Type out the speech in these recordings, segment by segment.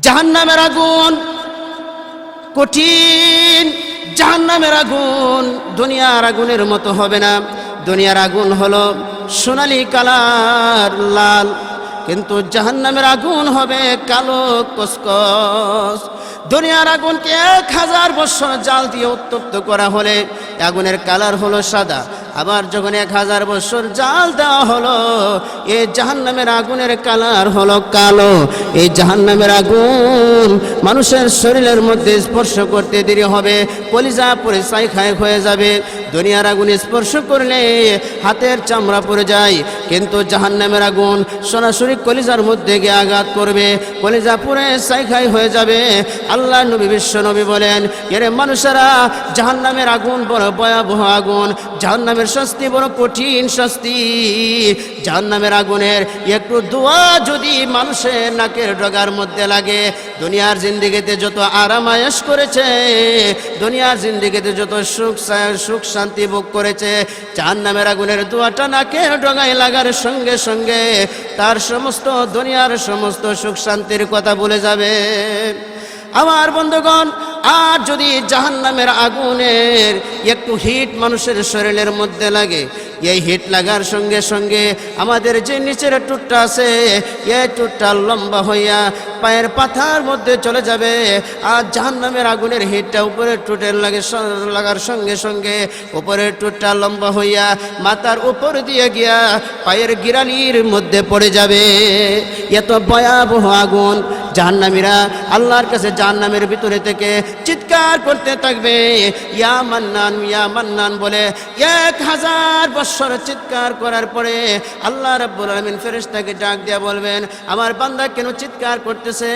জাহান্নামের আগুন কঠিন। জাহান্নামের আগুন দুনিয়ার আগুনের মতো হবে না। দুনিয়ার আগুন হলো সোনালী কালার, লাল, কিন্তু জাহান্নামের আগুন হবে কালো কসকস। দুনিয়ার আগুনকে 1000 বছর জাল দিয়ে উত্তপ্ত করা হলে আগুনের কালার হলো সাদা, আবার যখন 1000 বছর জাল দেওয়া হলো এই জাহান্নামের আগুনের কালার হলো কালো। এই জাহান্নামের আগুন মানুষের শরীরের মধ্যে স্পর্শ করতে দেরি হবে, কলিজা পুড়ে ছাই হয়ে যাবে। দুনিয়ার আগুন স্পর্শ করলে হাতের চামড়া পড়ে যায়, কিন্তু জাহান্নামের আগুন সরাসরি কলিজার মধ্যে গিয়ে আঘাত করবে, কলিজা পুড়ে ছাই হয়ে যাবে। আল্লাহ নবী, বিশ্ব নবী বলেন, এরে মানুষেরা, জাহান্নামের আগুন বড় ভয়াবহ আগুন, জাহান্নামের শাস্তি বড় কঠিন শাস্তি। জাহান্নামের আগুনের একটু দোয়া যদি মানুষের নাকের ডগার মধ্যে লাগে, দুনিয়ার জিন্দেগিতে যত আরাম আয়েশ করেছে, দুনিয়ার জিন্দেগিতে যত সুখ শান্তি ভোগ করেছে, জাহান্নামের আগুনের দোয়াটা নাকের ডগায় লাগার সঙ্গে সঙ্গে তার সমস্ত দুনিয়ার সমস্ত সুখ শান্তির কথা ভুলে যাবে। আমার বন্ধুগণ, আর যদি জাহান্নামের আগুনের একটু হিট মানুষের শরীরের মধ্যে লাগে, এই হিট লাগার সঙ্গে সঙ্গে আমাদের যে নিচের টুটটা আছে এই টুটটা লম্বা হইয়া পায়ের পাথার মধ্যে চলে যাবে। আর জাহান্নামের আগুনের হিটটা উপরের টুটের লাগার সঙ্গে সঙ্গে উপরের টুটটা লম্বা হইয়া মাথার উপর দিয়ে গিয়া পায়ের গিরালির মধ্যে পড়ে যাবে। এত ভয়াবহ আগুন। জাহান্নামীরা আল্লাহর কাছে জাহান্নামের ভিতরে থেকে চিৎকার করতে থাকবে, ইয়া মান্নান, ইয়া মান্নান বলে। 1000 বছর চিৎকার করার পরে আল্লাহ রাব্বুল আলামিন ফেরেশতাকে ডাক দিয়া বলবেন, আমার বান্দা কেন চিৎকার করতেছে?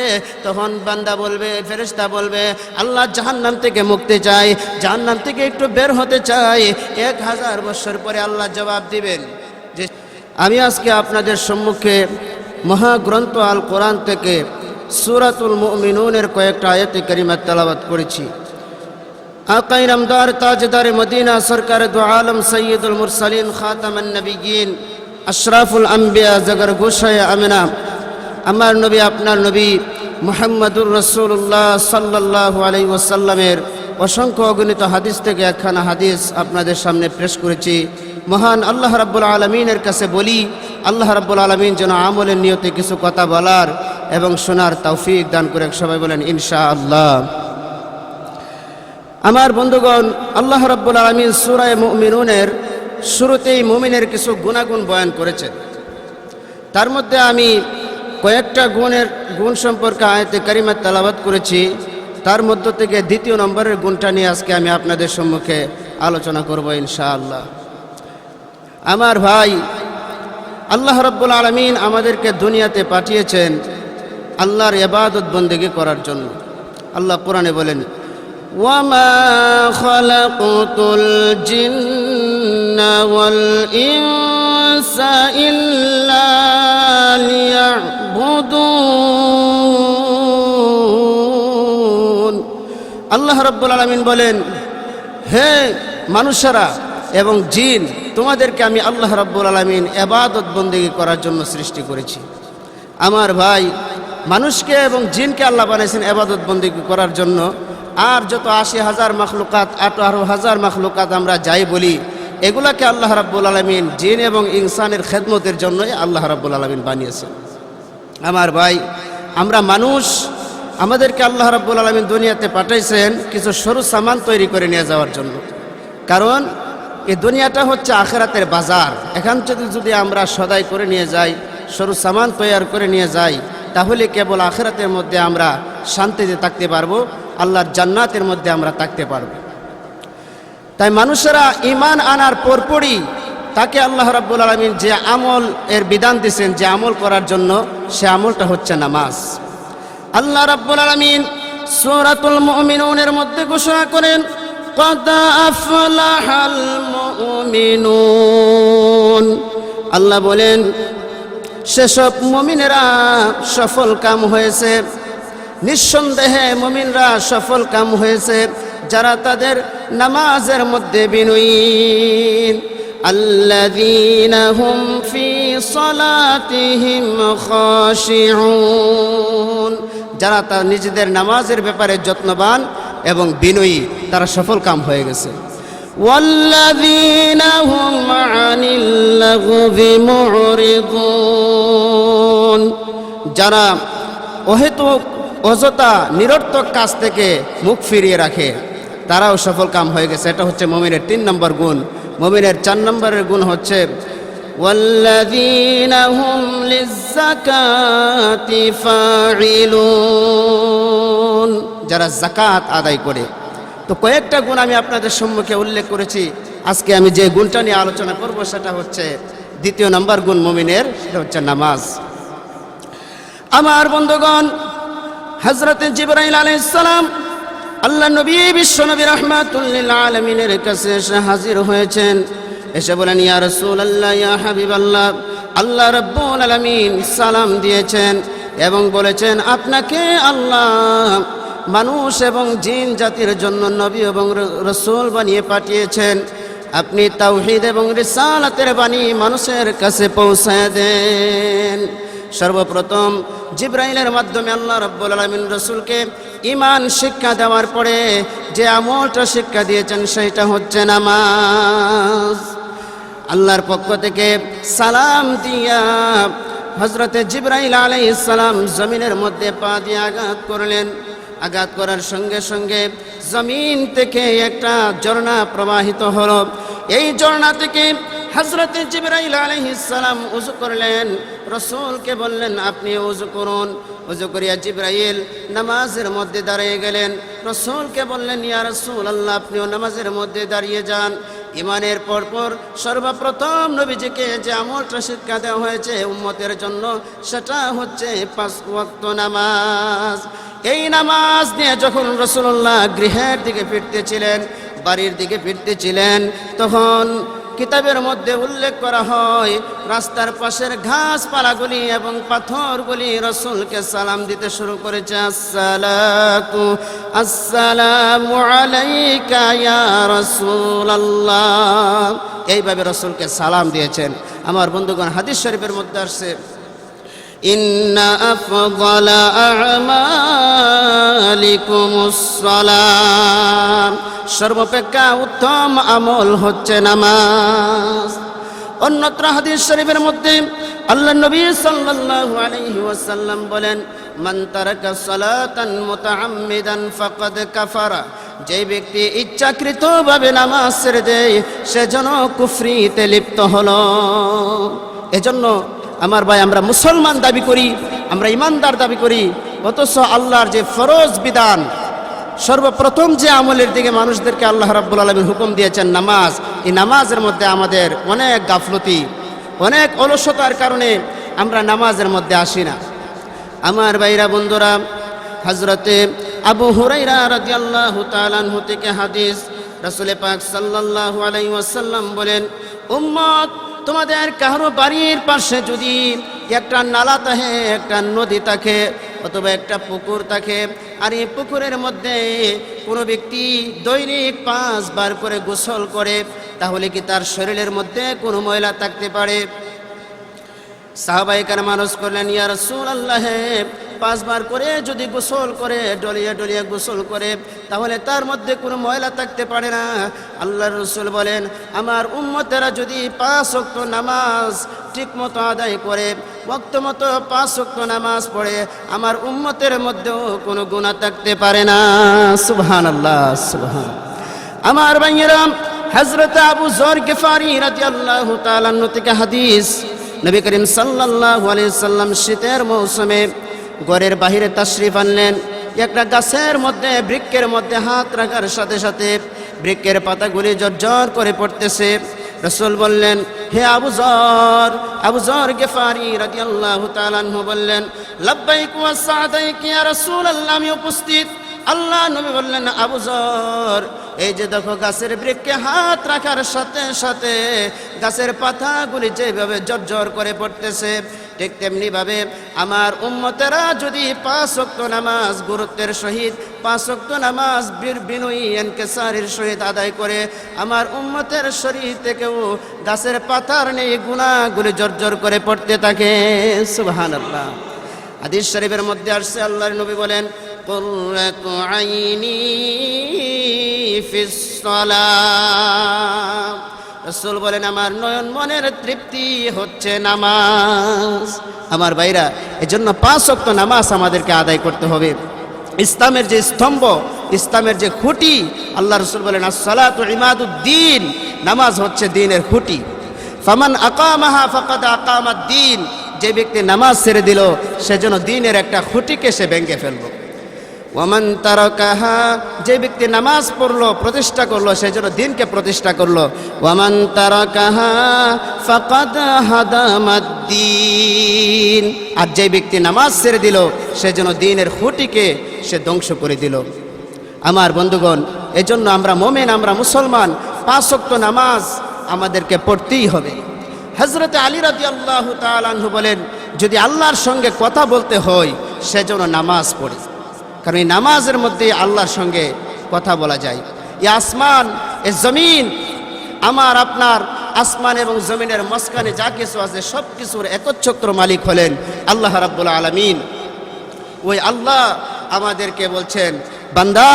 তখন বান্দা বলবে, ফেরেশতা বলবে, আল্লাহ জাহান্নাম থেকে মুক্তি চাই, জাহান্নাম থেকে একটু বের হতে চাই। 1000 বছর পরে আল্লাহ জবাব দিবেন যে আমি আজকে আপনাদের সম্মুখে মহাগ্রন্থ আল কোরআন থেকে সূরাতুল মুমিনুনের কয়েকটা আয়াতে কারিমা তেলাওয়াত করেছি। আকা ইনামদার তাজদার মদিনা সরকার দু আলম সৈয়দুল মুরসালিন খাতামান নবিয়্যিন আশরাফুল আম্বিয়া জগর গোসায় আমিনা আমার নবী, আপনার নবী মুহাম্মদুর রাসূলুল্লাহ সাল্লাল্লাহু আলাইহি ওয়াসাল্লামের অসংখ্য অগণিত হাদিস থেকে একখানা হাদিস আপনাদের সামনে পেশ করেছি। মহান আল্লাহ রাব্বুল আলামিনের কাছে বলি, আল্লাহ রাব্বুল আলামিন যেন আমলের নিয়তে কিছু কথা বলার এবং শোনার তৌফিক দান করে। সবাই বলেন ইনশাআল্লাহ। আমার বন্ধুগণ, আল্লাহ রাব্বুল আলামিন সূরা মুমিনুনের শুরুতেই মুমিনের কিছু গুণাগুণ বয়ান করেছেন। তার মধ্যে আমি কয়েকটা গুণ সম্পর্কে আয়াতে কারিমা তেলাওয়াত করেছি। তার মধ্য থেকে দ্বিতীয় নম্বরের গুণটা নিয়ে আজকে আমি আপনাদের সম্মুখে আলোচনা করব ইনশাআল্লাহ। আমার ভাই, আল্লাহ রাব্বুল আলামিন আমাদেরকে দুনিয়াতে পাঠিয়েছেন আল্লাহর ইবাদত বন্দেগী করার জন্য। আল্লাহ কোরআনে বলেন, ওয়ামা খালাকুতুল জিন্না ওয়াল ইনসা ইল্লা লিয়াবুদুন। আল্লাহ রাব্বুল আলামিন বলেন, হে মানুষেরা এবং জিন, তোমাদেরকে আমি আল্লাহ রাব্বুল আলামিন ইবাদত বন্দেগী করার জন্য সৃষ্টি করেছি। আমার ভাই, মানুষকে এবং জিনকে আল্লাহ বানিয়েছেন ইবাদত বন্দেগী করার জন্য। আর যত 80,000 মাখলুকাত, 18,000 মাখলুকাত আমরা যাই বলি, এগুলাকে আল্লাহ রাব্বুল আলামিন জিন এবং ইনসানের খেদমতের জন্যই আল্লাহ রাব্বুল আলামিন বানিয়েছেন। আমার ভাই, আমরা মানুষ, আমাদেরকে আল্লাহ রাব্বুল আলামিন দুনিয়াতে পাঠাইছেন কিছু সরু সামান তৈরি করে নিয়ে যাওয়ার জন্য। কারণ এই দুনিয়াটা হচ্ছে আখিরাতের বাজার। এখান থেকে যদি আমরা সদাই করে নিয়ে যাই, সরু সামান তৈরি করে নিয়ে যাই, তাহলে কেবল আখিরাতের মধ্যে আমরা শান্তিতে থাকতে পারবো, আল্লাহর জান্নাতের মধ্যে আমরা থাকতে পারবো। তাই মানুষেরা ঈমান আনার পরপরই তাকে আল্লাহ রাব্বুল আলামিন যে আমল এর বিধান দিয়েছেন, যে আমল করার জন্য, সে আমলটা হচ্ছে নামাজ। আল্লাহ রাব্বুল আলামিন সূরাতুল মুমিনুনের মধ্যে ঘোষণা করেন, قد أفلح المؤمنون। আল্লাহ বলেন, সেসব মুমিনেরা সফল কাম হয়েছে, নিঃসন্দেহে মুমিনরা সফল কাম হয়েছে যারা তাদের নামাজের মধ্যে বিনয়ী। আল্লাযীনা হুম ফি সালাতিহিম খাশিউন। যারা তার নিজেদের নামাজের ব্যাপারে যত্নবান এবং বিনয়ী, তারা সফল কাম হয়ে গেছে। ওয়াল্লাযীনা হুম আনিল লাগযি মুরিদুন, যারা অহেতুক অযথা নিরর্থক কাজ থেকে মুখ ফিরিয়ে রাখে, তারাও সফল কাম হয়ে গেছে। এটা হচ্ছে মুমিনের 3 নম্বর গুণ। মুমিনের 4 নম্বরের গুণ হচ্ছে ওয়াল্লাযীনা হুম লিয-যাকাতি ফাঈলুন, যারা যাকাত আদায় করে। তো কয়েকটা গুণ আমি আপনাদের সম্মুখে উল্লেখ করেছি। আজকে আমি যে গুণটা নিয়ে আলোচনা করব সেটা হচ্ছে 2 নম্বর গুণ মুমিনের, সেটা হচ্ছে নামাজ। আমার বন্ধুগণ, হযরতে জিবরাইল আলাইহিস সালাম আল্লাহ নবী বিশ্বনবী রাহমাতুল লিল আলামিনের কাছে এসে হাজির হয়েছেন। এসে বলেন, ইয়া রাসূলুল্লাহ, ইয়া হাবিবাল্লাহ, আল্লাহ রাব্বুল আলামিন সালাম দিয়েছেন এবং বলেছেন আপনাকে আল্লাহ মানুষ এবং জিন জাতির জন্য নবী এবং রাসূল বানিয়ে পাঠিয়েছেন। আপনি তাওহীদ এবং রিসালাতের বাণী মানুষের কাছে পৌঁছায় দেন। সর্বপ্রথম জিবরাইলের মাধ্যমে আল্লাহ রাব্বুল আলামিন রাসূলকে ঈমান শিক্ষা দেওয়ার পরে যে আমলটা শিক্ষা দিয়েছেন সেটা হচ্ছে নামাজ। আল্লাহর পক্ষ থেকে সালাম দিয়া হযরতে জিবরাইল আলাইহিস সালাম জমিনের মধ্যে পা দিয়ে আঘাত করলেন। আঘাত করার সঙ্গে সঙ্গে জমিন থেকে একটা ঝর্ণা প্রবাহিত হলো। এই ঝর্ণা থেকে হযরতে জিবরাইল আলাইহিস সালাম ওযু করলেন। রাসূলকে বললেন আপনি ওযু করুন। ওযু করিয়া জিবরাইল নামাজের মধ্যে দাঁড়িয়ে গেলেন। রাসূলকে বললেন, ইয়া রাসূলুল্লাহ, আপনিও নামাজের মধ্যে দাঁড়িয়ে যান। ঈমানের পরপর সর্বপ্রথম নবীজিকে যে আমলটা শিক্ষা দেওয়া হয়েছে উম্মতের জন্য, সেটা হচ্ছে 5 ওয়াক্ত নামাজ। এই নামাজ নিয়ে যখন রাসূলুল্লাহ গৃহের দিকে ফিরতেছিলেন, বাড়ির দিকে ফিরতেছিলেন, তখন কিতাবের মধ্যে উল্লেখ করা হয় রাস্তার পাশের ঘাসপালাগুলি এবং পাথরগুলি রাসূলকে সালাম দিতে শুরু করেছে, আসসালামু আলাইকা ইয়া রাসূলুল্লাহ। এইভাবে রাসূলকে সালাম দিয়েছেন। আমার বন্ধুগণ, হাদিস শরীফের মধ্যে আসছে, ইন্না আফদালা আমালিকুমুস সালাম, সর্বাপেক্ষা উত্তম আমল হচ্ছে নামাজ। অন্যত্র হাদিস শরীফের মধ্যে আল্লাহ নবী সাল্লাল্লাহু আলাইহি ওয়াসাল্লাম বলেন, মান তারাকা সালাতান মুতাআম্মিদান ফাকাদ কাফারা, যে ব্যক্তি ইচ্ছাকৃতভাবে নামাজ ছেড়ে দেয় সে যেন কুফরিতে লিপ্ত হলো। এজন্য আমার ভাই, আমরা মুসলমান দাবি করি, আমরা ইমানদার দাবি করি, অথচ আল্লাহর যে ফরজ বিধান, সর্বপ্রথম যে আমলের দিকে মানুষদেরকে আল্লাহ রাব্বুল আলামিন হুকুম দিয়েছেন নামাজ, এই নামাজের মধ্যে আমাদের অনেক গাফলতি, অনেক অলসতার কারণে আমরা নামাজের মধ্যে আসি না। আমার ভাইরা বন্ধুরা, হযরতে আবু হুরায়রা রাদিয়াল্লাহু তাআলা আনহু থেকে হাদিস, রাসূল পাক সাল্লাল্লাহু আলাইহি ওয়াসাল্লাম বলেন, উম্মত, তোমাদের কারো বাড়ির পাশে যদি একটা নালা থাকে, একটা নদী থাকে, অথবা একটা পুকুর থাকে, আর এই পুকুরের মধ্যে কোনো ব্যক্তি দৈনিক 5 বার করে গোসল করে, তাহলে কি তার শরীরের মধ্যে কোনো ময়লা থাকতে পারে? সাহাবায়ে কেরাম আরজ করলেন, ইয়া রাসূলুল্লাহ, 5 বার করে যদি গোসল করে, ডলিয়ে ডলিয়ে গোসল করে, তাহলে তার মধ্যে কোনো ময়লা থাকতে পারে না। আল্লাহর রাসূল বলেন, আমার উম্মতেরা যদি 5 ওয়াক্ত নামাজ ঠিক মতো আদায় করে, ওয়াক্ত মতো 5 ওয়াক্ত নামাজ পড়ে, আমার উম্মতের মধ্যেও কোনো গুনাহ থাকতে পারে না। সুবহানাল্লাহ, সুবহানাল্লাহ। আমার ভাইয়েরা, হযরত আবু যর গিফারি রাদিয়াল্লাহু তাআলা আনহু থেকে হাদিস, নবী করিম সাল্লাল্লাহু আলাইহি সাল্লাম শীতের মৌসুমে ঘরের বাহিরে তাশরিফ আনলেন। একটা গাছের মধ্যে, বৃক্ষের মধ্যে হাত রাখার সাথে সাথে বৃক্ষের পাতাগুলি ঝরঝর করে পড়তেছে। রাসূল বললেন, হে আবু যর, আবু যর গিফারি রাদিয়াল্লাহু তাআলা আনহু বললেন, লাব্বাইক ওয়া সাদাইক ইয়া রাসূলুল্লাহ, আমি উপস্থিত। আল্লাহ নবী বললেন, আবু যর, এই যে দেখো গাছের বৃক্ষে হাত রাখার সাথে সাথে গাছের পাতাগুলি যেভাবে ঝরঝর করে পড়তেছে, ঠিক তেমনি ভাবে আমার উম্মতেরা যদি 5 ওয়াক্ত নামাজ গুরুত্বের সহিত, 5 ওয়াক্ত নামাজ বিনয়ী ইনকিসারের সহিত আদায় করে, আমার উম্মতের শরীর থেকেও গাছের পাতার নেই গুনাহগুলি ঝরঝর করে পড়তে থাকে। সুবহানাল্লাহ। হাদিস শরীফের মধ্যে আসছে আল্লাহর নবী বলেন কুররাতু আইনি ফিস সালাহ, রাসূল বলেন আমার নয়ন মনের তৃপ্তি হচ্ছে নামাজ। আমার ভাইরা, এজন্য 5 ওয়াক্ত নামাজ আমাদেরকে আদায় করতে হবে। ইসলামের যে স্তম্ভ, ইসলামের যে খুঁটি, আল্লাহ রাসূল বলেন আস-সালাতু ইমাদুদ্দিন, নামাজ হচ্ছে দ্বীনের খুঁটি। ফামান আকামাহা ফাকাদ আকামাদ-দ্বীন, যে ব্যক্তি নামাজ ছেড়ে দিল সেজন্য দ্বীনের একটা খুঁটিকে সে ভেঙে ফেললো। ওয়ামান তারাকাহা, যে ব্যক্তি নামাজ পড়লো প্রতিষ্ঠা করলো সেজন্য দ্বীনকে প্রতিষ্ঠা করলো। ওয়ামান তারাকাহা ফাকাদ হাদামাদ-দ্বীন, আর যে ব্যক্তি নামাজ ছেড়ে দিল সেজন্য দ্বীনের খুঁটিকে সে ধ্বংস করে দিল। আমার বন্ধুগণ, এজন্য আমরা মুমিন, আমরা মুসলমান, 5 ওয়াক্ত নামাজ আমাদেরকে পড়তেই হবে। হযরত আলী রাদিয়াল্লাহু তাআলা আনহু বলেন, যদি আল্লাহর সঙ্গে কথা বলতে হয় সেজন্য নামাজ পড়ি, কারণ এই নামাজের মধ্যে আল্লাহর সঙ্গে কথা বলা যায়। এই আসমান, এই জমিন, আমার আপনার আসমান এবং জমিনের মাঝখানে যা কিছু আছে সব কিছুর একচ্ছত্র মালিক হলেন আল্লাহ রাব্বুল আলামিন। ওই আল্লাহ আমাদেরকে বলছেন, বান্দা,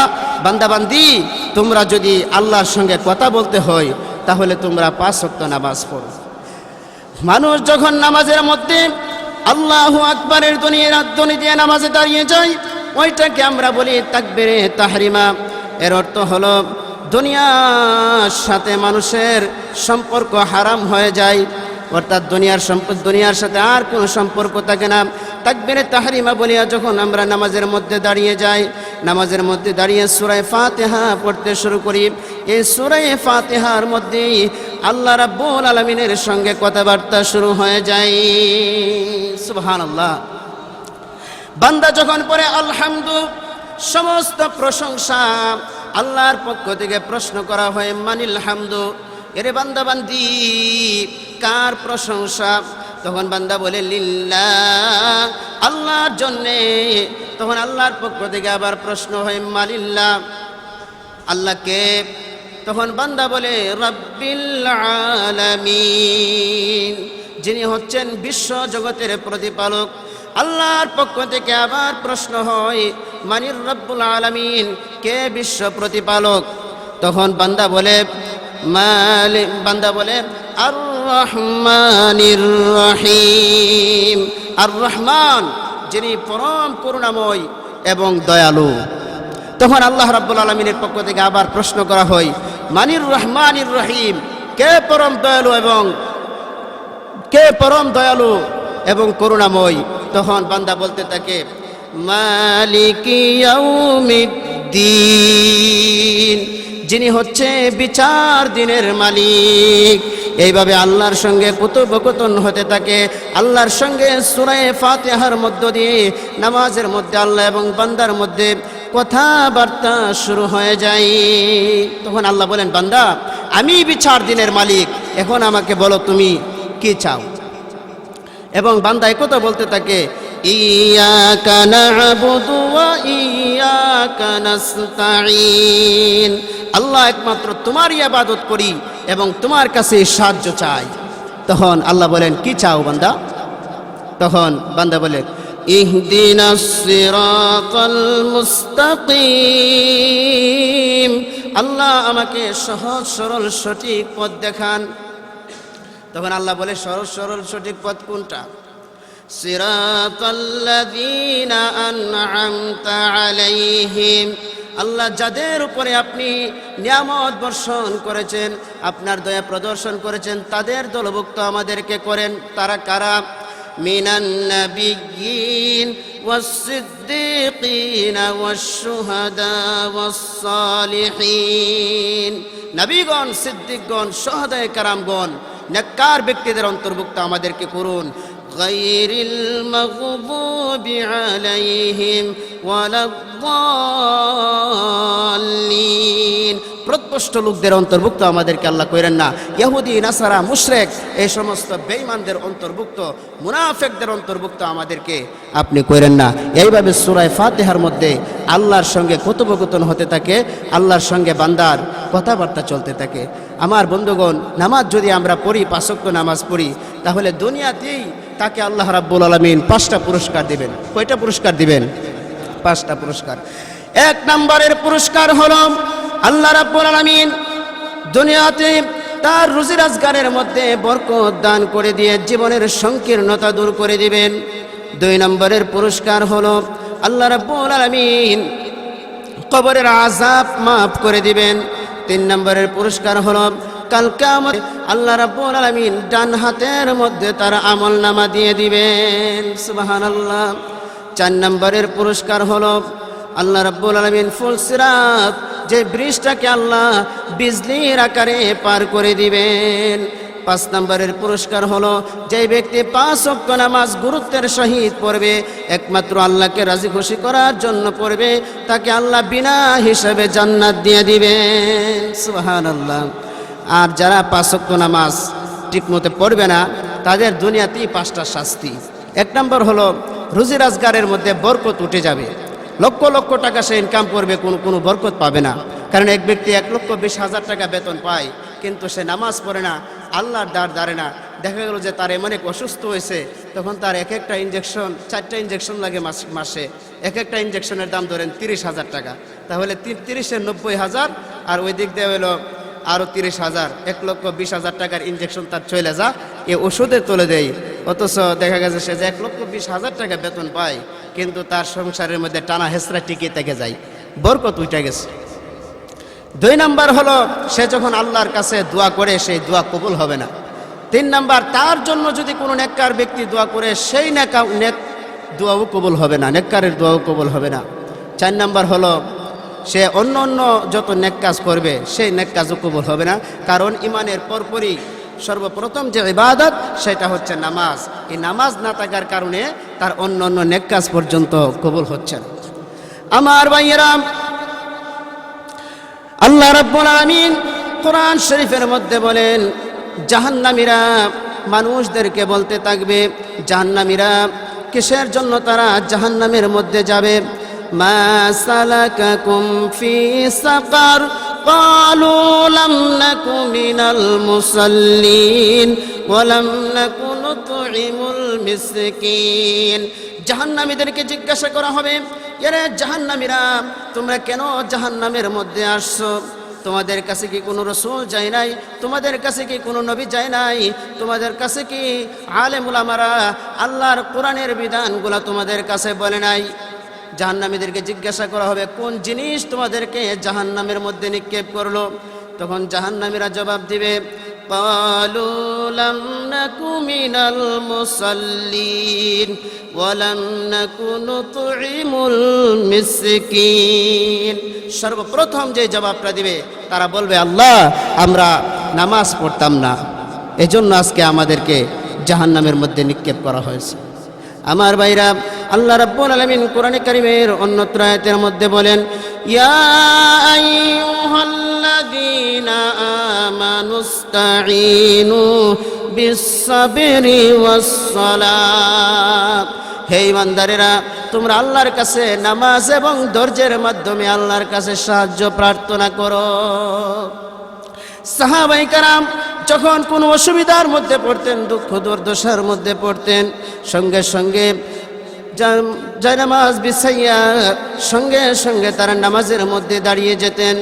বান্দাবান্দি, তোমরা যদি আল্লাহর সঙ্গে কথা বলতে হয় তাহলে তোমরা 5 ওয়াক্ত নামাজ পড়ো। মানুষ যখন নামাজের মধ্যে আল্লাহু আকবারের ধ্বনি দিয়ে নামাজে দাঁড়িয়ে যায়, ওইটাকে আমরা বলি তাকবীরে তাহরিমা। এর অর্থ হলো দুনিয়ার সাথে মানুষের সম্পর্ক হারাম হয়ে যায়, অর্থাৎ দুনিয়ার সাথে আর কোনো সম্পর্ক থাকে না। তাকবীরে তাহরিমা বলিয়া যখন আমরা নামাজের মধ্যে দাঁড়িয়ে যাই, নামাজের মধ্যে দাঁড়িয়ে সূরা ফাতিহা পড়তে শুরু করি, এই সূরা ফাতিহার মধ্যে আল্লাহ রাব্বুল আলামিনের সঙ্গে কথাবার্তা শুরু হয়ে যায়। সুবহানাল্লাহ। বান্দা যখন পড়ে আলহামদু, সমস্ত প্রশংসা আল্লাহর পক্ষ থেকে প্রশ্ন করা হয়, মানিল হামদু, এরে বান্দা বান্দি কার প্রশংসা? তখন বান্দা বলে লিল্লাহ, আল্লাহর জন্যে। তখন আল্লাহর পক্ষ থেকে আবার প্রশ্ন হয় মালিল্লাহ, আল্লাহকে? তখন বান্দা বলে রাব্বিল আলামিন, যিনি হচ্ছেন বিশ্ব জগতের প্রতিপালক। আল্লাহর পক্ষ থেকে আবার প্রশ্ন হয় মানির রব্বুল আলামিন, কে বিশ্ব প্রতিপালক? তখন বান্দা বলে আর রহমানির রহিম, আর রহমান, যিনি পরম করুণাময় এবং দয়ালু। তখন আল্লাহ রাব্বুল আলামিনের পক্ষ থেকে আবার প্রশ্ন করা হয় মানির রহমানির রহিম, কে পরম দয়ালু এবং করুণাময়? তখন বান্দা বলতে থাকে মালিকি ইয়াউমিদ্দিন, যিনি হচ্ছে বিচার দিনের মালিক। এইভাবে আল্লাহর সঙ্গে কথোপকথন হতে থাকে। আল্লাহর সঙ্গে সূরা ফাতিহার মধ্য দিয়ে নামাজের মধ্যে আল্লাহ এবং বান্দার মধ্যে কথাবার্তা শুরু হয়ে যায়। তখন আল্লাহ বলেন, বান্দা, আমি বিচার দিনের মালিক, এখন আমাকে বলো তুমি কি চাও? এবং বান্দা একথা বলতে থাকে ইয়াকা না'বুদু ওয়া ইয়াকা নাস্তাঈন, আল্লাহ একমাত্র তোমারই ইবাদত করি এবং তোমার কাছে সাহায্য চাই। তখন আল্লাহ বলেন, কি চাও বান্দা? তখন বান্দা বলে ইহদিনাস সিরাতাল মুস্তাকিম, আল্লাহ আমাকে সহজ সরল সঠিক পথ দেখান। তখন আল্লাহ বলে, সহজ সরল সঠিক পথ কোনটা? সিরাতাল্লাযীনা আন'আমতা আলাইহিম, আল্লাহ যাদের উপরে আপনি নিয়ামত বর্ষণ করেছেন, আপনার দয়া প্রদর্শন করেছেন, তাদের দলভুক্ত আমাদেরকে করেন। তারা কারা? মিনান নাবিয়্যিন ওয়াস-সিদ্দীকিন ওয়াশ-শুহাদা ওয়াস-সালিহিন, নবীগণ, সিদ্দিকগণ, শুহাদায়ে কেরামগণ, নেককার ব্যক্তিদের অন্তর্ভুক্ত আমাদেরকে করুন। গায়রিল মাগদুবি আলাইহিম ওয়ালাদ-দাল্লিন, প্রত্যষ্ট লোকদের অন্তর্ভুক্ত আমাদেরকে আল্লাহ করেন না। ইহুদি, নাসারা, মুশরিক, এই সমস্ত বেঈমানদের অন্তর্ভুক্ত, মুনাফিকদের অন্তর্ভুক্ত আমাদেরকে আপনি করেন না। এইভাবে সূরা ফাতিহার মধ্যে আল্লাহর সঙ্গে কথোপকথন হতে থাকে, আল্লাহর সঙ্গে বান্দার কথাবার্তা চলতে থাকে। আমার বন্ধুগণ, নামাজ যদি আমরা পড়ি, 5 ওয়াক্ত নামাজ পড়ি, তাহলে দুনিয়াতেই তাকে আল্লাহ রাব্বুল আলামিন 5টা পুরস্কার দিবেন। কয়টা পুরস্কার দিবেন? 5টা পুরস্কার। 1 নম্বরের পুরস্কার হলো আল্লাহ রাব্বুল আলামিন দুনিয়াতে তার রুজি রোজগারের মধ্যে বরকত দান করে দিয়ে জীবনের সংকীর্ণতা দূর করে দিবেন। 2 নম্বরের পুরস্কার হলো আল্লাহ রাব্বুল আলামিন কবরের আযাব মাফ করে দিবেন। 3 নম্বরের পুরস্কার হলো কাল কিয়ামত আল্লাহ রাব্বুল আলামিন ডান হাতের মধ্যে তার আমলনামা দিয়ে দিবেন। সুবহানাল্লাহ। 4 নম্বরের পুরস্কার হলো আল্লাহ রাব্বুল আলামিন ফুল সিরাত যে ব্রিজটাকে আল্লাহ বিজলির আকারে পার করে দিবেন। 5 নম্বরের পুরস্কার হলো যে ব্যক্তি 5 ওয়াক্ত নামাজ গুরুত্বের সহিত পড়বে, একমাত্র আল্লাহকে রাজি খুশি করার জন্য পড়বে, তাকে আল্লাহ বিনা হিসাবে জান্নাত দিয়ে দিবেন। সুবহানাল্লাহ। আর যারা 5 ওয়াক্ত নামাজ ঠিকমতো পড়বে না তাদের দুনিয়াতেই 5টা শাস্তি। 1 নম্বর হলো রুজি রোজগারের মধ্যে বরকত উঠে যাবে। লক্ষ লক্ষ টাকা সে ইনকাম করবে, কোনো বরকত পাবে না। কারণ এক ব্যক্তি 1,20,000 টাকা বেতন পায়, কিন্তু সে নামাজ পড়ে না, আল্লাহর দ্বার দাঁড়ে না। দেখা গেল যে তার এমন এক অসুস্থ হয়েছে, তখন তার এক একটা ইঞ্জেকশন 4টা ইঞ্জেকশন লাগে মাসে। এক একটা ইঞ্জেকশনের দাম ধরেন 30,000 টাকা। তাহলে 30-এর 90,000 আর ওই দিক দিয়ে হলো আরও 30,000, 1,20,000 টাকার ইঞ্জেকশন তার চলে যা এ ওষুধে তুলে দেয়। অথচ দেখা গেছে সে যে 1,20,000 টাকা বেতন পায়, কিন্তু তার সংসারের মধ্যে টানা হেসরা টিকে থেকে যায়, বরকত উঠে গেছে। 2 নম্বর হলো সে যখন আল্লাহর কাছে দোয়া করে সেই দোয়া কবুল হবে না। 3 নম্বর তার জন্য যদি কোনো নেককার ব্যক্তি দোয়া করে সেই নেক দোয়াও কবুল হবে না, নেককারের দোয়াও কবুল হবে না। 4 নম্বর হলো সে অন্য যত নেক কাজ করবে সেই নেক কাজও কবুল হবে না। কারণ ইমানের পরপরই সর্বপ্রথম যে ইবাদত সেটা হচ্ছে নামাজ। এই নামাজ না থাকার কারণে তার অন্য নেক কাজ পর্যন্ত কবুল হচ্ছে না। আমার ভাইয়েরা, আল্লাহ রাব্বুল আলামিন কোরআন শরীফের মধ্যে বলেন জাহান্নামীরা মানুষদেরকে বলতে থাকবে, জাহান্নামীরা কিসের জন্য তারা জাহান্নামের মধ্যে যাবে? মা সালাকাকুম ফি সাকার ক্বালু লাম নাকু মিনাল মুসাল্লিন ওয়া লাম নাকু নুতঈমুল মিসকিন। জাহান্নামীদেরকে জিজ্ঞাসা করা হবে, এরে জাহান্নামীরা তোমরা কেন জাহান্নামের মধ্যে আসছো? তোমাদের কাছে কি কোনো রাসূল যায় নাই? তোমাদের কাছে কি কোনো নবী যায় নাই? তোমাদের কাছে কি আলেম উলামারা আল্লাহর কোরআনের বিধানগুলো তোমাদের কাছে বলে নাই? জাহান্নামীদেরকে জিজ্ঞাসা করা হবে কোন জিনিস তোমাদেরকে জাহান্নামের মধ্যে নিক্ষেপ করলো? তখন জাহান্নামীরা জবাব দিবে, ক্বালু লাম নাকু মিনাল মুসাল্লিন ওয়া লাম নাকু নুতঈমুল মিসকিন। সর্বপ্রথম যে জবাবটা দিবে তারা বলবে, আল্লাহ আমরা নামাজ পড়তাম না, এজন্য আজকে আমাদেরকে জাহান্নামের মধ্যে নিক্ষেপ করা হয়েছে। আমার ভাইরা, আল্লাহ রাব্বুল আলামিন কোরআনে কারীমের অন্যত্র আয়াতের মধ্যে বলেন, ইয়া আইয়ুহাল্লাযীনা আমানুস্তাঈনু বিস-সাবরি ওয়াস-সালাত। হে ঈমানদারেরা, তোমরা আল্লাহর কাছে নামাজ এবং ধৈর্যের মাধ্যমে আল্লাহর কাছে সাহায্য প্রার্থনা করো। সাহাবায়ে কেরাম যখন কোনো অসুবিধার মধ্যে পড়তেন, দুঃখ দুর্দশার মধ্যে পড়তেন, সঙ্গে সঙ্গে জায়নামাজ বিছাইয়া সঙ্গে সঙ্গে তারা নামাজের মধ্যে দাঁড়িয়ে যেতেন।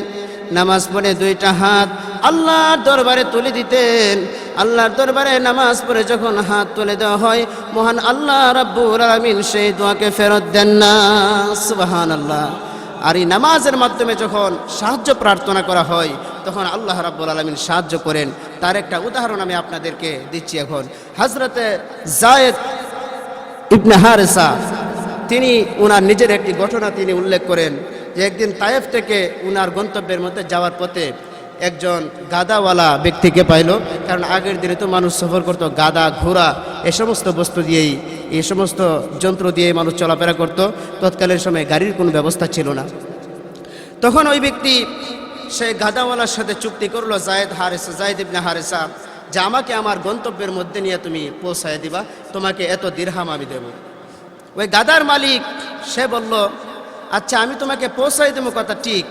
নামাজ পড়ে 2টা হাত আল্লাহর দরবারে তুলে দিতেন। আল্লাহর দরবারে নামাজ পড়ে যখন হাত তুলে দেওয়া হয়, মহান আল্লাহ রাব্বুল আলামিন সেই দোয়াকে ফেরত দেন না। সুবহানাল্লাহ। আর এই নামাজের মাধ্যমে যখন সাহায্য প্রার্থনা করা হয় তখন আল্লাহ রাব্বুল আলামিন সাহায্য করেন। তার একটা উদাহরণ আমি আপনাদেরকে দিচ্ছি এখন। হযরতে যায়েদ ইবনে হারেসা তিনি উনার নিজের একটি ঘটনা তিনি উল্লেখ করেন যে একদিন তায়েফ থেকে উনার গন্তব্যের মধ্যে যাওয়ার পথে একজন গাদাওয়ালা ব্যক্তিকে পাইল। কারণ আগের দিনে তো মানুষ সফর করতো গাদা, ঘোড়া এ সমস্ত বস্তু দিয়েই, এই সমস্ত যন্ত্র দিয়ে মানুষ চলাফেরা করত। তৎকালীন সময়ে গাড়ির কোনো ব্যবস্থা ছিল না। তখন ওই ব্যক্তি সেই গাদাওয়ালার সাথে চুক্তি করলো, যায়েদ ইবনে হারেসা, যে আমাকে আমার গন্তব্যের মধ্যে নিয়ে তুমি পৌঁছায় দিবা, তোমাকে এত দিরহাম আমি দেব। ওই গাদার মালিক সে বলল, আচ্ছা আমি তোমাকে পৌঁছাই দেবো কথা ঠিক,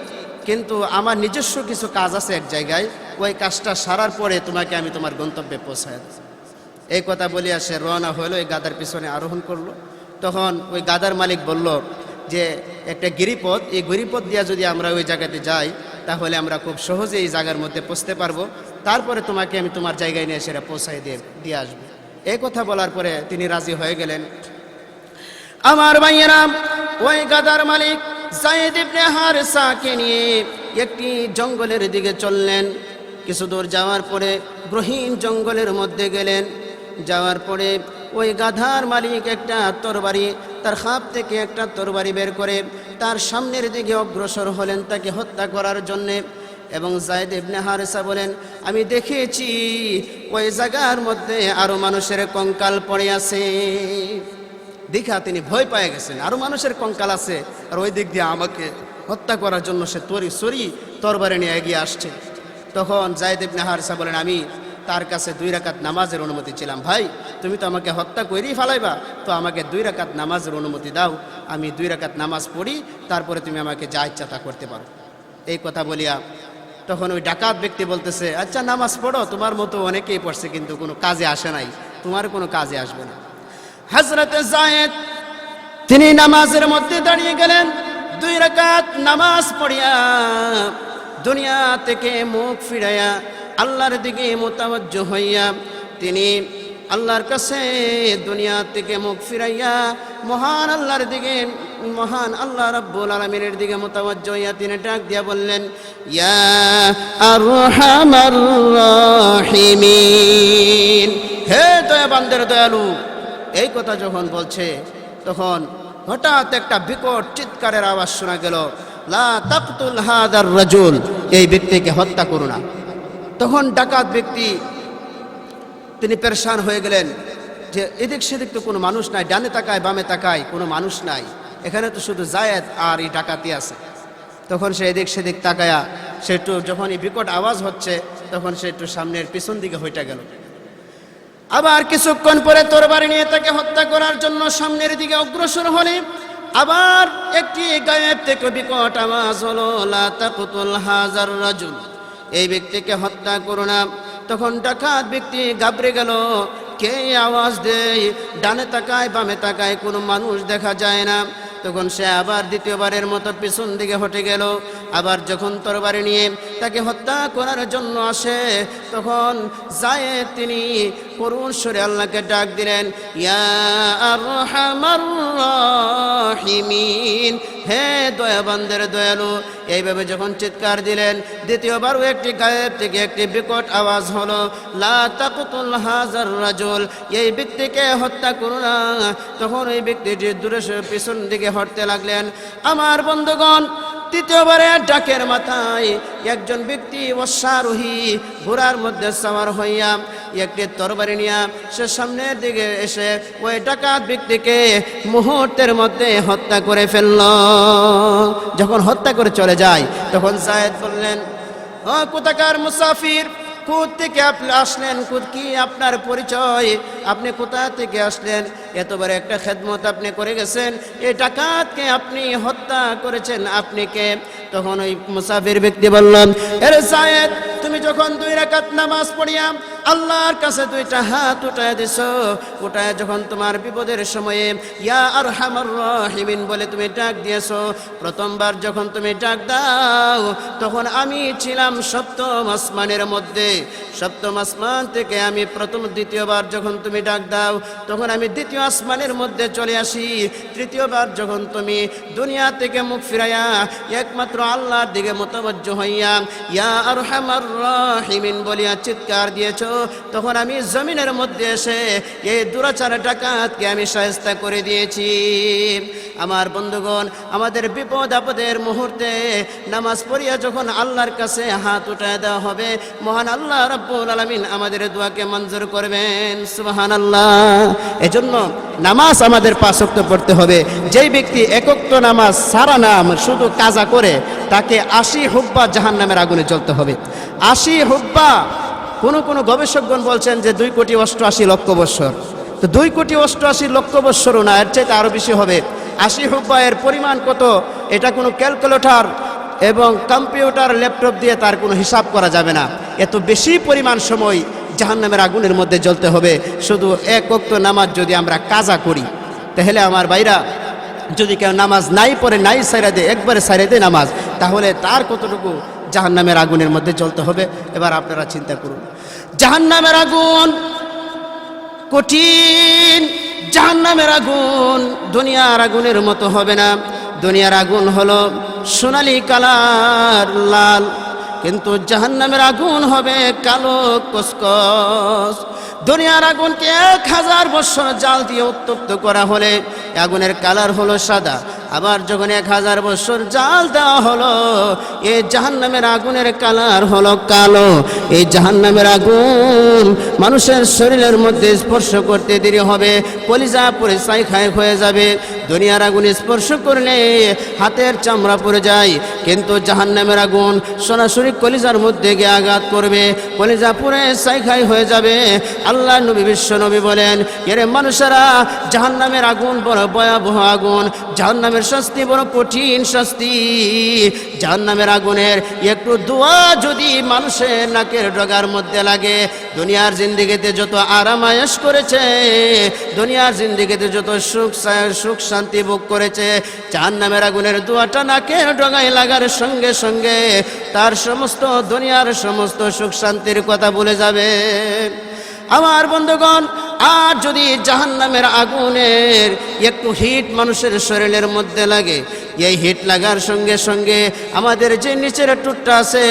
কিন্তু আমার নিজস্ব কিছু কাজ আছে এক জায়গায়, ওই কাজটা সারার পরে তোমাকে আমি তোমার গন্তব্যে পৌঁছায় দেব। এই কথা বলিয়া সে রওনা হলো, এই গাদার পিছনে আরোহণ করলো। তখন ওই গাদার মালিক বলল যে একটা গিরিপথ, এই গিরিপথ দিয়া যদি আমরা ওই জায়গাতে যাই তাহলে আমরা খুব সহজে এই জায়গার মধ্যে পৌঁছতে পারবো, তারপরে তোমাকে আমি তোমার জায়গায় নিয়ে সেটা পৌঁছাই দিয়ে আসবো। এই কথা বলার পরে তিনি রাজি হয়ে গেলেন। আমার ভাইয়েরা, ওই গাদার মালিক যায়েদ ইবনে হারেসাকে নিয়ে একটি জঙ্গলের দিকে চললেন। কিছু দূর যাওয়ার পরে গহীন জঙ্গলের মধ্যে গেলেন। যাওয়ার পরে ওই গাধার মালিক একটা তরবারি, তার খাপ থেকে একটা তরবারি বের করে তার সামনের দিকে অগ্রসর হলেন তাকে হত্যা করার জন্যে। এবং যায়েদ ইবনে হারেসা বলেন, আমি দেখেছি ওই জায়গার মধ্যে আরো মানুষের কঙ্কাল পড়ে আছে। দেখা তিনি ভয় পেয়ে গেছেন, আরো মানুষের কঙ্কাল আছে আর ওই দিক দিয়ে আমাকে হত্যা করার জন্য সে তরবারি নিয়ে এগিয়ে আসছে। তখন যায়েদ ইবনে হারেসা বলেন, আমি তার কাছে 2 রাকাত নামাজের অনুমতি ছিলাম। ভাই, তুমি তো আমাকে হত্যা করেই ফেলাইবা, তো আমাকে 2 রাকাত নামাজের অনুমতি দাও, আমি 2 রাকাত নামাজ পড়ি, তারপরে তুমি আমাকে যা ইচ্ছা তা করতে পারো। এই কথা বলিয়া তখন ওই ডাকাত ব্যক্তি বলতেছে, আচ্ছা নামাজ পড়ো, তোমার মতো অনেকেই পড়ছে কিন্তু কোনো কাজে আসে নাই, তোমার কোনো কাজে আসবে না। হযরতে যায়েদ তিনি নামাজের মধ্যে দাঁড়িয়ে গেলেন। 2 রাকাত নামাজ পড়িয়া দুনিয়া থেকে মুখ ফিরাইয়া আল্লাহর দিকে মুতাওয়াজ্জহ হইয়া তিনি আল্লাহর কাছে দুনিয়া থেকে মুখ ফিরাইয়া মহান আল্লাহর দিকে, মহান আল্লাহ রাব্বুল আলামিনের দিকে মুতাওয়াজ্জহ হইয়া তিনি ডাক দিয়া বললেন, ইয়া আরহামার রাহিমিন, হে দয়াবানদের দয়ালু। এই কথা যখন বলছে তখন হঠাৎ একটা বিকট চিৎকারের আওয়াজ শোনা গেল, লা তাকতুল হাদার রাজুল, এই ব্যক্তিকে হত্যা করো না। তখন ডাকাত ব্যক্তি তিনি পেরেশান হয়ে গেলেন যে এদিক সেদিক তো কোনো মানুষ নাই, ডানে তাকায় বামে তাকায় কোনো মানুষ নাই, এখানে তো শুধু যায়েদ আর এই ডাকাতি আছে। তখন সে এদিক সেদিক তাকায়া সে একটু, যখন এই বিকট আওয়াজ হচ্ছে তখন সে একটু সামনের পিছন দিকে হইটা গেল। আবার কিছুক্ষণ পরে তরবারি নিয়ে তাকে হত্যা করার জন্য সামনের দিকে অগ্রসর হলে আবার একটি গায়েব থেকে বিকট আওয়াজ হলো, লা তাকতুল হাজার রাজুল, এই ব্যক্তিকে হত্যা করো না। তখন ডাকাত ব্যক্তি ঘাবড়ে গেল, কে আওয়াজ দেয়, ডানে তাকায় বামে তাকায় কোনো মানুষ দেখা যায় না। তখন সে আবার দ্বিতীয়বারের মতো পিছন দিকে হটে গেল। আবার যখন তরবারি নিয়ে তাকে হত্যা করার জন্য আসে তখন যায়েদ তিনি করুণ স্বরে আল্লাহকে ডাক দিলেন, ইয়া আরহামার রাহিমিন, হে দয়াবানদের দয়ালু। এইভাবে যখন চিৎকার দিলেন দ্বিতীয়বারও একটি গায়েব থেকে একটি বিকট আওয়াজ হলো, লা তাকতুল হাজার রাজুল, এই ব্যক্তিকে হত্যা করো না। তখন এই ব্যক্তিটি দূরে পিছন দিকে হটতে লাগলেন। আমার বন্ধুগণ, তৃতীয়বারের ডাকের মাথায় একজন ব্যক্তি অশ্বারোহী ঘোড়ার মধ্যে সওয়ার হইয়া একটি তরবারি নিয়া সে সামনের দিকে এসে ওই ডাকাত ব্যক্তিকে মুহূর্তের মধ্যে হত্যা করে ফেলল। যখন হত্যা করে চলে যায় তখন যায়েদ বললেন, ও কোথাকার মুসাফির, কোথা থেকে আপনি আসলেন, কি আপনার পরিচয়, আপনি কোথা থেকে আসলেন, এতবার একটা খেদমত আপনি করে গেছেন, এই ডাকাতকে আপনি হত্যা করেছেন, আপনি কে? তখন ওই মুসাফির ব্যক্তি বললেন, আরে যায়েদ, তুমি যখন 2 রাকাত নামাজ পড়িয়া আল্লাহর কাছে 2টা হাত উঠায় দিছো, উঠায় যখন তোমার বিপদের সময়ে ইয়া আরহামার রাহিমিন বলে তুমি ডাক দিয়েছো, প্রথমবার যখন তুমি ডাক দাও তখন আমি ছিলাম 7ম আসমানের মধ্যে, 7ম আসমান থেকে আমি দ্বিতীয়বার যখন তুমি ডাক দাও তখন আমি 2য় আসমানের মধ্যে চলে আসি, তৃতীয়বার যখন তুমি দুনিয়া থেকে মুখ ফিরাইয়া একমাত্র আল্লাহর দিকে মুতাওয়াজ্জহ হইয়া ইয়া আরহামার রাহিমিন বলিয়া চিৎকার দিয়েছো, তখন আমি জমিনের মধ্যে এসে এই দুরাচার ডাকাতকে আমি শায়েস্তা করে দিয়েছি। আমার বন্ধুগণ, আমাদের বিপদ আপদের মুহূর্তে নামাজ পড়িয়া যখন আল্লাহর কাছে হাত উঠায় দেওয়া হবে, মহান আল্লাহ রাব্বুল আলামিন আমাদের দোয়াকে মঞ্জুর করবেন। সুবহানাল্লাহ। এজন্য নামাজ আমাদের 5 ওয়াক্ত পড়তে হবে। যেই ব্যক্তি 1 ওয়াক্ত নামাজ সারা নাম শুধু কাজা করে তাকে 80 হুব্বা জাহান্নামের আগুনে জ্বলতে হবে। 80 হুব্বা, কোন গবেষকগণ বলছেন যে 2,88,00,000 বৎসর। তো 2,88,00,000 বৎসরও না, এর চাইতে আরো বেশি হবে। 80 হুব্বা এর পরিমাণ কত, এটা কোনো ক্যালকুলেটর এবং কম্পিউটার ল্যাপটপ দিয়ে তার কোনো হিসাব করা যাবে না। এত বেশি পরিমাণ সময় জাহান্নামের আগুনের মধ্যে জ্বলতে হবে। শুধু এক ওয়াক্ত নামাজ যদি আমরা কাজা করি, তাহলে আমার ভাইরা, যদি কেউ নামাজ নাই পড়ে, নাই সাইরা দেয়, একবারে সাইরা দেয় নামাজ, তাহলে তার কতটুকু জাহান্নামের আগুনের মধ্যে জ্বলতে হবে। এবার আপনারা চিন্তা করুন, জাহান্নামের আগুন কঠিন, জাহান্নামের আগুন দুনিয়ার আগুনের মতো হবে না। দুনিয়ার আগুন হলো সোনালী কালার, লাল, কিন্তু জাহান্নামের আগুন হবে কালো কসকস। দুনিয়ার আগুনকে 1000 বছর জাল দিয়ে উত্তপ্ত করা হলে আগুনের কালার হলো সাদা, আবার যখন 1000 বছর জাল দেওয়া হলো, এই জাহান্নামের আগুনের কালার হলো কালো। এই জাহান্নামের আগুন মানুষের শরীরের মধ্যে স্পর্শ করতে দেরি হবে, কলিজা পুড়ে ছাই হয়ে যাবে। দুনিয়ার আগুন স্পর্শ করলে হাতের চামড়া পড়ে যায়, কিন্তু জাহান্নামের আগুন সরাসরি কলিজার মধ্যে গিয়ে আঘাত করবে, কলিজা পুড়ে ছাই হয়ে যাবে। আল্লাহ নবী, বিশ্ব নবী বলেন, এরে মানুষেরা, জাহান্নামের আগুন বড় ভয়াবহ আগুন, জাহান্নামের শাস্তি বড় কঠিন শাস্তি। জাহান্নামের আগুনের একটু দোয়া যদি মানুষের নাকের ডগার মধ্যে লাগে, দুনিয়ার জিন্দেগিতে যত আরাম আয়েশ করেছে, দুনিয়ার জিন্দেগিতে যত সুখ শান্তি ভোগ করেছে, জাহান্নামের আগুনের দোয়াটা নাকের ডগায় লাগার সঙ্গে সঙ্গে তার সমস্ত দুনিয়ার সমস্ত সুখ শান্তির কথা ভুলে যাবে। আমার বন্ধুগণ, আর যদি জাহান্নামের আগুনের একটু হিট মানুষের শরীরের মধ্যে লাগে, এই হিট লাগার সঙ্গে সঙ্গে আমাদের যে নিচের টুটটা আছে,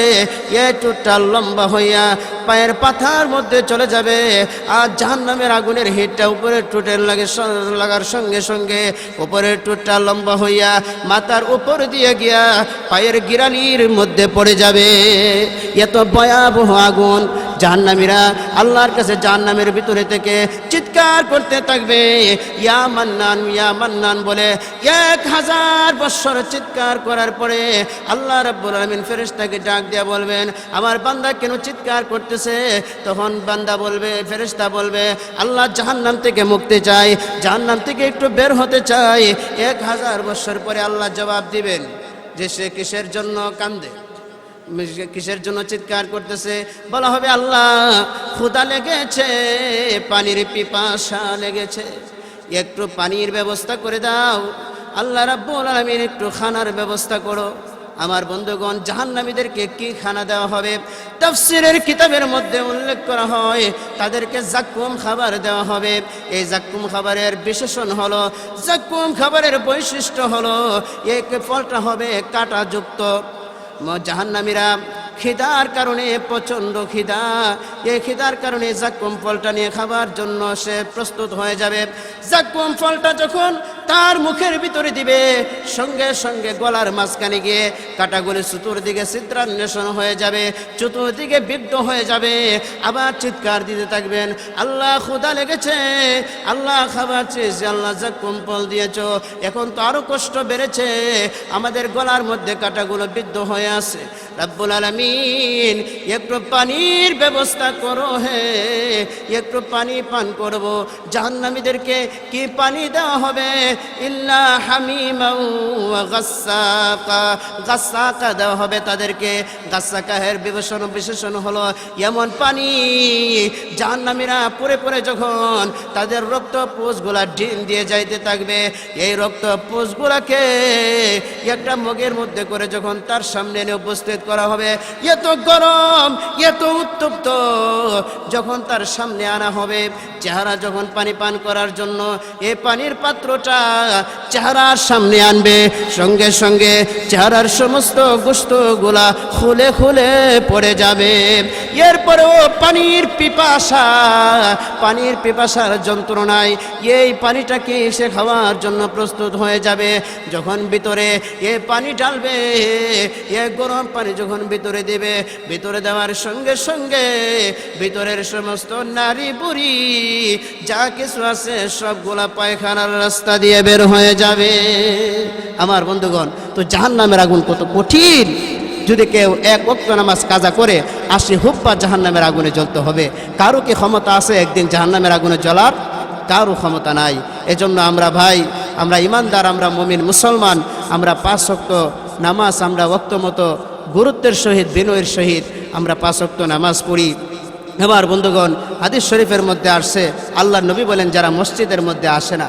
এই টুটটা লম্বা হইয়া পায়ের পাথার মধ্যে চলে যাবে। আর জাহান্নামের আগুনের হিটটা উপরের টুটের লাগার সঙ্গে সঙ্গে উপরের টুটটা লম্বা হইয়া মাথার উপর দিয়ে গিয়া পায়ের গিরালির মধ্যে পড়ে যাবে। এত ভয়াবহ আগুন। জাহান্নামীরা আল্লাহর কাছে জাহান্নামের ভিতরে থেকে চিৎকার করতে থাকবে, ইয়া মান্নান, ইয়া মান্নান বলে। 1000 বছর চিৎকার করার পরে আল্লাহ রাব্বুল আলামিন ফেরেশতাকে ডাক দিয়া বলবেন, আমার বান্দা কেন চিৎকার করতেছে? তখন বান্দা বলবে, ফেরেশতা বলবে, আল্লাহ জাহান্নাম থেকে মুক্তি চাই, জাহান্নাম থেকে একটু বের হতে চাই। 1000 বছর পরে আল্লাহ জবাব দিবেন যে সে কিসের জন্য কান্দে, কিসের জন্য চিৎকার করতেছে? বলা হবে, আল্লাহ ক্ষুধা লেগেছে, পানির পিপাসা লেগেছে, একটু পানির ব্যবস্থা করে দাও। আল্লাহ রাব্বুল আলামিন একটু খানার ব্যবস্থা করো। আমার বন্ধুগণ, জাহান্নামীদেরকে কি খানা দেওয়া হবে? তাফসীরের কিতাবের মধ্যে উল্লেখ করা হয় তাদেরকে জাক্কুম খাবার দেওয়া হবে। এই জাক্কুম খাবারের বিশেষণ হলো, জাক্কুম খাবারের বৈশিষ্ট্য হলো, এই ফলটা হবে কাঁটাযুক্ত। জাহান্নামীরা খিদার কারণে, প্রচণ্ড খিদা, এই খিদার কারণে জাক্কুম ফলটা নিয়ে খাবার জন্য সে প্রস্তুত হয়ে যাবে। জাক্কুম ফলটা যখন তার মুখের ভিতরে দিবে, সঙ্গে সঙ্গে গলার মাঝখানে গিয়ে কাঁটাগুলি চতুর্দিকে ছিদ্রান্বেষণ হয়ে যাবে, চতুর্দিকে বিদ্ধ হয়ে যাবে। আবার চিৎকার দিতে থাকবেন, আল্লাহ ক্ষুধা লেগেছে, আল্লাহ খাবার চেয়েছে, আল্লাহ জাক্কুম ফল দিয়েছ, এখন তো আরো কষ্ট বেড়েছে, আমাদের গলার মধ্যে কাঁটাগুলো বিদ্ধ হয়ে আছে। রব্বুল আলামিন একটু পানির ব্যবস্থা করো, হে একটু পানি পান করব। জাহান্নামীদেরকে কি পানি দেওয়া হবে? ইল্লা হামিমাও ওয়া গাসসাকা, গাসসাকা দেওয়া হবে তাদেরকে। গাসসাকাহের বিশেষণ হলো এমন পানি, জাহান্নামীরা পরে পরে যখন তাদের রক্ত পুষগুলা ডিম দিয়ে যাইতে থাকবে, এই রক্ত পুষগুলাকে একটা মগের মধ্যে করে যখন তার সামনে এনে উপস্থিত করা হবে, এত গরম, এত উত্তপ্ত, যখন তার সামনে আনা হবে, চেহারা যখন পানি পান করার জন্য এই পানির পাত্রটা চেহারার সামনে আনবে, সঙ্গে সঙ্গে চেহারার সমস্ত গোশতগুলা খুলে খুলে পড়ে যাবে। এরপরেও পানির পিপাসার যন্ত্রণায় এই পানিটাকে সে খাওয়ার জন্য প্রস্তুত হয়ে যাবে। যখন ভিতরে এ পানি ঢালবে, এ গরম পানি যখন ভিতরে দেবে, ভিতরে দেওয়ার সঙ্গে সঙ্গে ভিতরের সমস্ত নারী বুড়ি যা কিছু আছে সবগুলা পায়খানার রাস্তা দিয়ে বের হয়ে যাবে। আমার বন্ধুগণ, তো জাহান্নামের আগুন কত কঠিন। যদি কেউ এক ওয়াক্ত নামাজ কাজা করে 80 হুপ্পা জাহান্নামের আগুনে জ্বলতে হবে। কারো কি ক্ষমতা আছে একদিন জাহান্নামের আগুনে জ্বলার? কারো ক্ষমতা নাই। এজন্য আমরা ভাই, আমরা ইমানদার, আমরা মুমিন মুসলমান, আমরা 5 ওয়াক্ত নামাজ আমরা ওয়াক্ত মতো গুরুত্বের সহিত, বিনয়ের সহিত আমরা 5 ওয়াক্ত নামাজ পড়ি। আমার বন্ধুগণ, হাদিস শরীফের মধ্যে আসছে, আল্লাহ নবী বলেন যারা মসজিদের মধ্যে আসে না,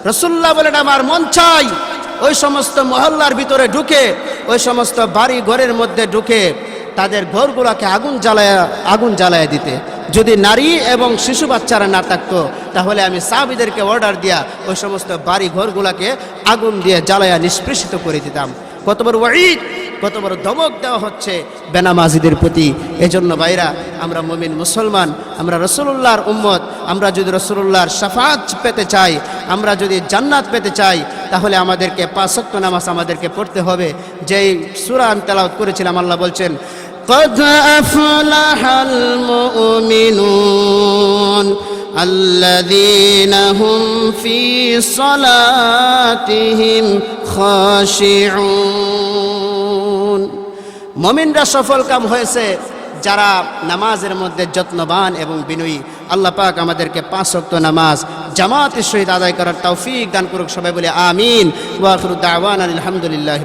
রাসূলুল্লাহ বলেন আমার মন চাই ওই সমস্ত মহল্লার ভিতরে ঢুকে, ওই সমস্ত বাড়ি ঘরের মধ্যে ঢুকে তাদের ঘরগুলোকে আগুন জ্বালায় দিতে। যদি নারী এবং শিশু বাচ্চারা না থাকতো তাহলে আমি সাহাবীদেরকে অর্ডার দিয়া ওই সমস্ত বাড়ি ঘরগুলোকে আগুন দিয়ে জ্বালায়া নিষ্পৃষিত করে দিতাম। কত বড় ওয়াঈদ, কত বড় ধমক দেওয়া হচ্ছে বেনামাজিদের প্রতি। এজন্য ভাইরা, আমরা মুমিন মুসলমান, আমরা রাসূলুল্লাহর উম্মত, আমরা যদি রাসূলুল্লাহর শাফাআত পেতে চাই, আমরা যদি জান্নাত পেতে চাই, তাহলে আমাদেরকে 5 ওয়াক্ত নামাজ আমাদেরকে পড়তে হবে। যেই সূরা আমি তেলাওয়াত করেছিলাম, আল্লাহ বলছেন قد أفلح المؤمنون الذين هم في صلاتهم خاشعون। মুমিনরা সফল কাম হয়েছে যারা নামাজের মধ্যে যত্নবান এবং বিনয়ী। আল্লাহ পাক আমাদেরকে 5 ওয়াক্ত নামাজ জামাতের সহিত আদায় করার তৌফিক দান করুক। সবাই বলে আমিন। ওয়া আখিরু দাওয়ানা আলহামদুলিল্লাহি।